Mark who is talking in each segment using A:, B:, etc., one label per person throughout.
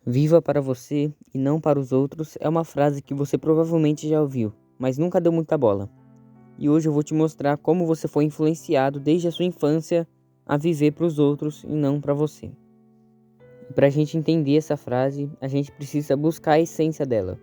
A: Viva para você e não para os outros é uma frase que você provavelmente já ouviu, mas nunca deu muita bola. E hoje eu vou te mostrar como você foi influenciado desde a sua infância a viver para os outros e não para você. E para a gente entender essa frase, a gente precisa buscar a essência dela,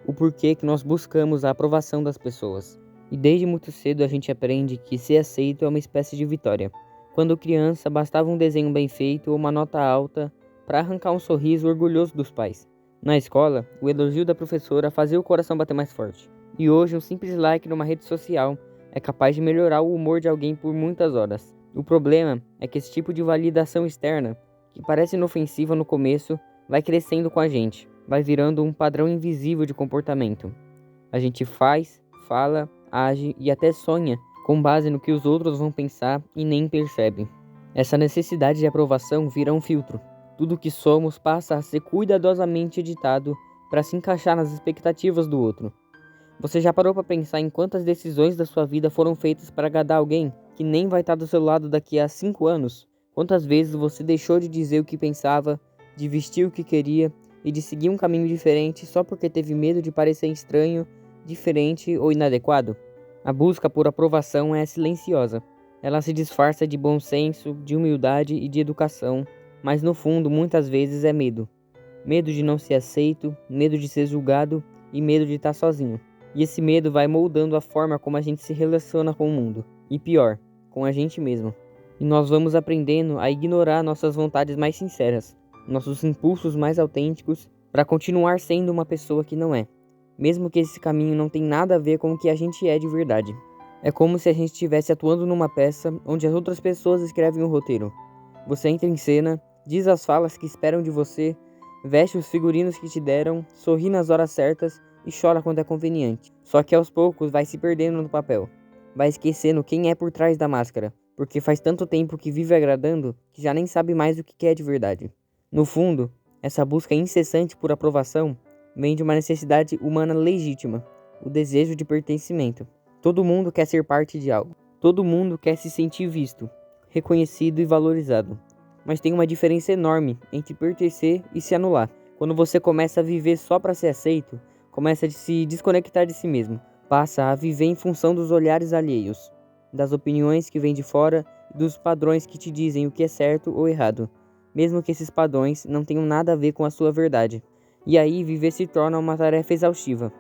A: o porquê que nós buscamos a aprovação das pessoas. E desde muito cedo a gente aprende que ser aceito é uma espécie de vitória. Quando criança, bastava um desenho bem feito ou uma nota alta para arrancar um sorriso orgulhoso dos pais. Na escola, o elogio da professora fazia o coração bater mais forte. E hoje, um simples like numa rede social é capaz de melhorar o humor de alguém por muitas horas. O problema é que esse tipo de validação externa, que parece inofensiva no começo, vai crescendo com a gente, vai virando um padrão invisível de comportamento. A gente faz, fala, age e até sonha com base no que os outros vão pensar e nem percebe. Essa necessidade de aprovação vira um filtro. Tudo que somos passa a ser cuidadosamente editado para se encaixar nas expectativas do outro. Você já parou para pensar em quantas decisões da sua vida foram feitas para agradar alguém que nem vai estar do seu lado daqui a 5 anos? Quantas vezes você deixou de dizer o que pensava, de vestir o que queria e de seguir um caminho diferente só porque teve medo de parecer estranho, diferente ou inadequado? A busca por aprovação é silenciosa. Ela se disfarça de bom senso, de humildade e de educação, mas no fundo muitas vezes é medo. Medo de não ser aceito, medo de ser julgado e medo de estar sozinho. E esse medo vai moldando a forma como a gente se relaciona com o mundo. E pior, com a gente mesmo. E nós vamos aprendendo a ignorar nossas vontades mais sinceras, nossos impulsos mais autênticos, para continuar sendo uma pessoa que não é. Mesmo que esse caminho não tenha nada a ver com o que a gente é de verdade. É como se a gente estivesse atuando numa peça onde as outras pessoas escrevem o roteiro. Você entra em cena, diz as falas que esperam de você, veste os figurinos que te deram, sorri nas horas certas e chora quando é conveniente. Só que aos poucos vai se perdendo no papel. Vai esquecendo quem é por trás da máscara, porque faz tanto tempo que vive agradando que já nem sabe mais o que quer de verdade. No fundo, essa busca incessante por aprovação vem de uma necessidade humana legítima, o desejo de pertencimento. Todo mundo quer ser parte de algo. Todo mundo quer se sentir visto, reconhecido e valorizado. Mas tem uma diferença enorme entre pertencer e se anular. Quando você começa a viver só para ser aceito, começa a se desconectar de si mesmo. Passa a viver em função dos olhares alheios, das opiniões que vêm de fora e dos padrões que te dizem o que é certo ou errado, mesmo que esses padrões não tenham nada a ver com a sua verdade. E aí viver se torna uma tarefa exaustiva.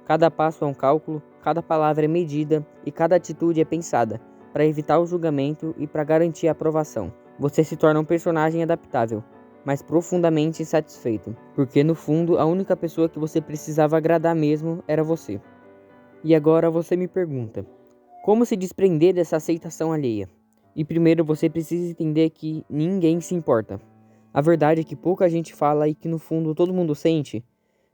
A: Cada passo é um cálculo, cada palavra é medida e cada atitude é pensada, para evitar o julgamento e para garantir a aprovação. Você se torna um personagem adaptável, mas profundamente insatisfeito, porque no fundo a única pessoa que você precisava agradar mesmo era você. E agora você me pergunta, como se desprender dessa aceitação alheia? E primeiro você precisa entender que ninguém se importa. A verdade é que pouca gente fala e que no fundo todo mundo sente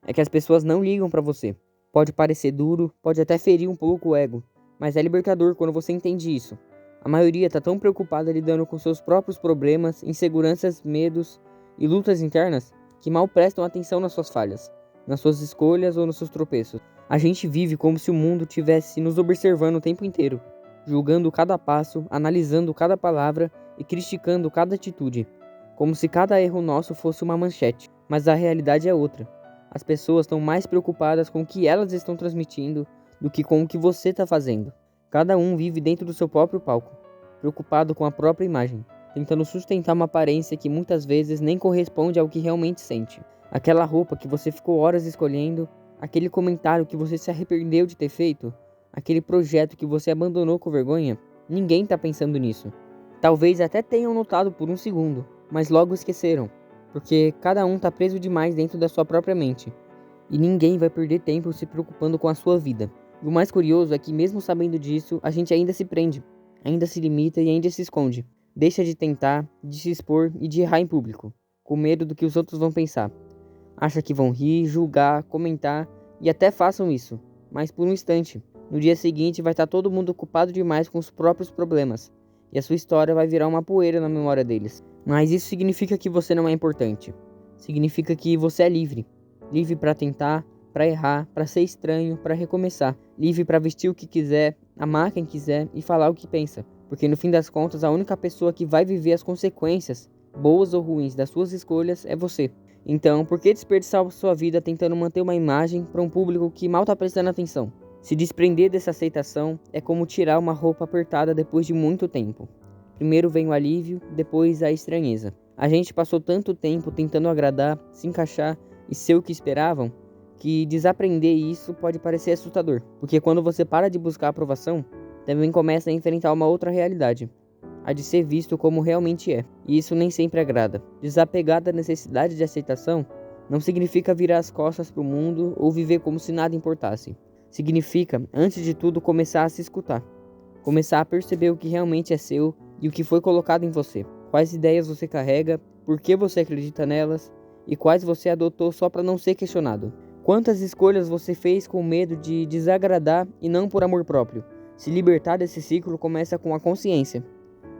A: é que as pessoas não ligam para você. Pode parecer duro, pode até ferir um pouco o ego, mas é libertador quando você entende isso. A maioria está tão preocupada lidando com seus próprios problemas, inseguranças, medos e lutas internas que mal prestam atenção nas suas falhas, nas suas escolhas ou nos seus tropeços. A gente vive como se o mundo tivesse nos observando o tempo inteiro, julgando cada passo, analisando cada palavra e criticando cada atitude, como se cada erro nosso fosse uma manchete. Mas a realidade é outra. As pessoas estão mais preocupadas com o que elas estão transmitindo do que com o que você está fazendo. Cada um vive dentro do seu próprio palco, preocupado com a própria imagem, tentando sustentar uma aparência que muitas vezes nem corresponde ao que realmente sente. Aquela roupa que você ficou horas escolhendo, aquele comentário que você se arrependeu de ter feito, aquele projeto que você abandonou com vergonha, ninguém está pensando nisso. Talvez até tenham notado por um segundo, mas logo esqueceram, porque cada um está preso demais dentro da sua própria mente, e ninguém vai perder tempo se preocupando com a sua vida. E o mais curioso é que mesmo sabendo disso, a gente ainda se prende, ainda se limita e ainda se esconde. Deixa de tentar, de se expor e de errar em público, com medo do que os outros vão pensar. Acha que vão rir, julgar, comentar e até façam isso, mas por um instante. No dia seguinte vai estar todo mundo ocupado demais com os próprios problemas, e a sua história vai virar uma poeira na memória deles. Mas isso significa que você não é importante. Significa que você é livre. Livre para tentar, para errar, para ser estranho, para recomeçar. Livre para vestir o que quiser, amar quem quiser e falar o que pensa. Porque no fim das contas, a única pessoa que vai viver as consequências, boas ou ruins, das suas escolhas é você. Então, por que desperdiçar sua vida tentando manter uma imagem para um público que mal está prestando atenção? Se desprender dessa aceitação é como tirar uma roupa apertada depois de muito tempo. Primeiro vem o alívio, depois a estranheza. A gente passou tanto tempo tentando agradar, se encaixar e ser o que esperavam, que desaprender isso pode parecer assustador. Porque quando você para de buscar aprovação, também começa a enfrentar uma outra realidade, a de ser visto como realmente é. E isso nem sempre agrada. Desapegar da necessidade de aceitação não significa virar as costas para o mundo ou viver como se nada importasse. Significa, antes de tudo, começar a se escutar. Começar a perceber o que realmente é seu e o que foi colocado em você. Quais ideias você carrega, por que você acredita nelas e quais você adotou só para não ser questionado. Quantas escolhas você fez com medo de desagradar e não por amor próprio? Se libertar desse ciclo começa com a consciência.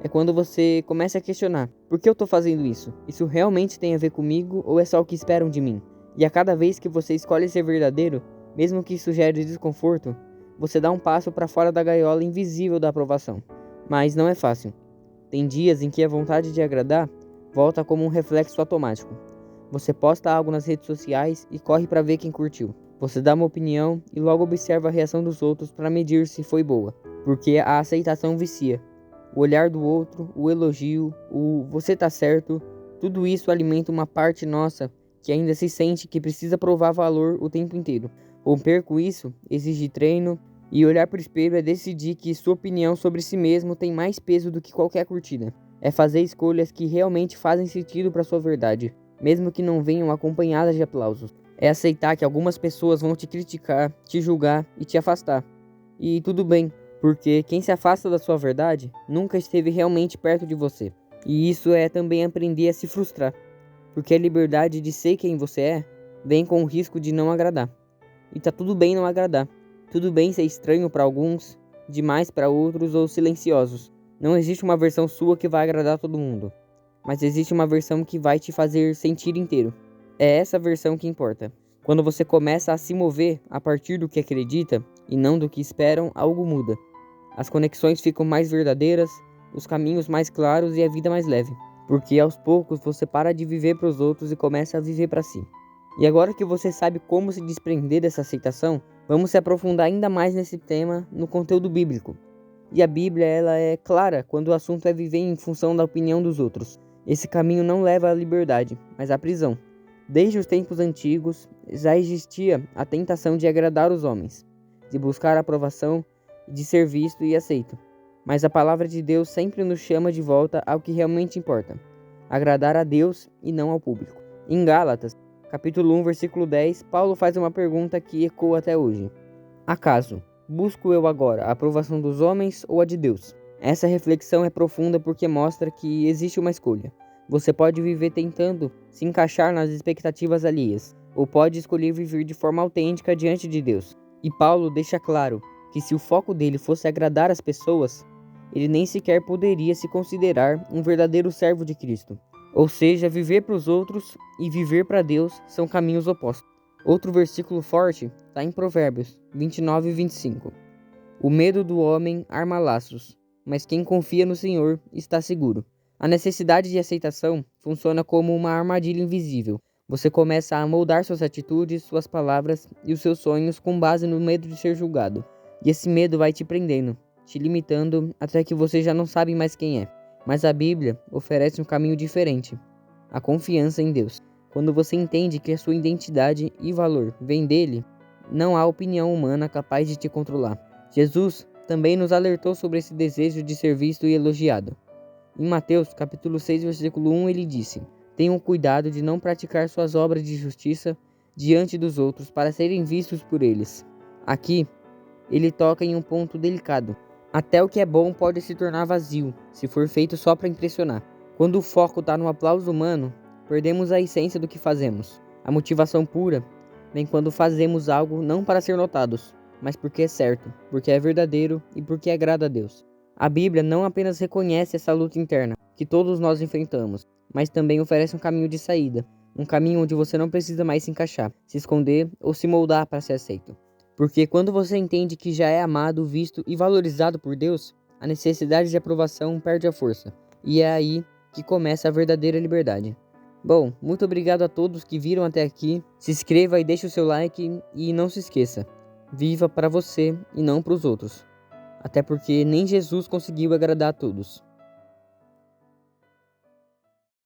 A: É quando você começa a questionar: por que eu estou fazendo isso? Isso realmente tem a ver comigo ou é só o que esperam de mim? E a cada vez que você escolhe ser verdadeiro, mesmo que isso gere desconforto, você dá um passo para fora da gaiola invisível da aprovação. Mas não é fácil. Tem dias em que a vontade de agradar volta como um reflexo automático. Você posta algo nas redes sociais e corre para ver quem curtiu. Você dá uma opinião e logo observa a reação dos outros para medir se foi boa. Porque a aceitação vicia. O olhar do outro, o elogio, o você tá certo, tudo isso alimenta uma parte nossa que ainda se sente que precisa provar valor o tempo inteiro. Romper com isso exige treino, e olhar para o espelho é decidir que sua opinião sobre si mesmo tem mais peso do que qualquer curtida. É fazer escolhas que realmente fazem sentido para sua verdade, mesmo que não venham acompanhadas de aplausos. É aceitar que algumas pessoas vão te criticar, te julgar e te afastar. E tudo bem, porque quem se afasta da sua verdade nunca esteve realmente perto de você. E isso é também aprender a se frustrar, porque a liberdade de ser quem você é vem com o risco de não agradar. E tá tudo bem não agradar. Tudo bem ser estranho para alguns, demais para outros ou silenciosos. Não existe uma versão sua que vai agradar todo mundo, mas existe uma versão que vai te fazer sentir inteiro. É essa versão que importa. Quando você começa a se mover a partir do que acredita e não do que esperam, algo muda. As conexões ficam mais verdadeiras, os caminhos mais claros e a vida mais leve. Porque aos poucos você para de viver para os outros e começa a viver para si. E agora que você sabe como se desprender dessa aceitação, vamos se aprofundar ainda mais nesse tema no conteúdo bíblico. E a Bíblia ela é clara quando o assunto é viver em função da opinião dos outros. Esse caminho não leva à liberdade, mas à prisão. Desde os tempos antigos, já existia a tentação de agradar os homens, de buscar a aprovação, de ser visto e aceito. Mas a palavra de Deus sempre nos chama de volta ao que realmente importa: agradar a Deus e não ao público. Em Gálatas, capítulo 1, versículo 10, Paulo faz uma pergunta que ecoa até hoje. Acaso, busco eu agora a aprovação dos homens ou a de Deus? Essa reflexão é profunda porque mostra que existe uma escolha. Você pode viver tentando se encaixar nas expectativas alheias, ou pode escolher viver de forma autêntica diante de Deus. E Paulo deixa claro que se o foco dele fosse agradar as pessoas, ele nem sequer poderia se considerar um verdadeiro servo de Cristo. Ou seja, viver para os outros e viver para Deus são caminhos opostos. Outro versículo forte está em Provérbios 29 e 25. O medo do homem arma laços, mas quem confia no Senhor está seguro. A necessidade de aceitação funciona como uma armadilha invisível. Você começa a moldar suas atitudes, suas palavras e os seus sonhos com base no medo de ser julgado. E esse medo vai te prendendo, te limitando até que você já não sabe mais quem é. Mas a Bíblia oferece um caminho diferente: a confiança em Deus. Quando você entende que a sua identidade e valor vem dele, não há opinião humana capaz de te controlar. Jesus também nos alertou sobre esse desejo de ser visto e elogiado. Em Mateus, capítulo 6, versículo 1, ele disse: tenham cuidado de não praticar suas obras de justiça diante dos outros para serem vistos por eles. Aqui, ele toca em um ponto delicado. Até o que é bom pode se tornar vazio, se for feito só para impressionar. Quando o foco está no aplauso humano, perdemos a essência do que fazemos. A motivação pura vem quando fazemos algo não para ser notados, mas porque é certo, porque é verdadeiro e porque agrada a Deus. A Bíblia não apenas reconhece essa luta interna que todos nós enfrentamos, mas também oferece um caminho de saída, um caminho onde você não precisa mais se encaixar, se esconder ou se moldar para ser aceito. Porque quando você entende que já é amado, visto e valorizado por Deus, a necessidade de aprovação perde a força. E é aí que começa a verdadeira liberdade. Bom, muito obrigado a todos que viram até aqui. Se inscreva e deixe o seu like e não se esqueça, viva para você e não para os outros. Até porque nem Jesus conseguiu agradar a todos.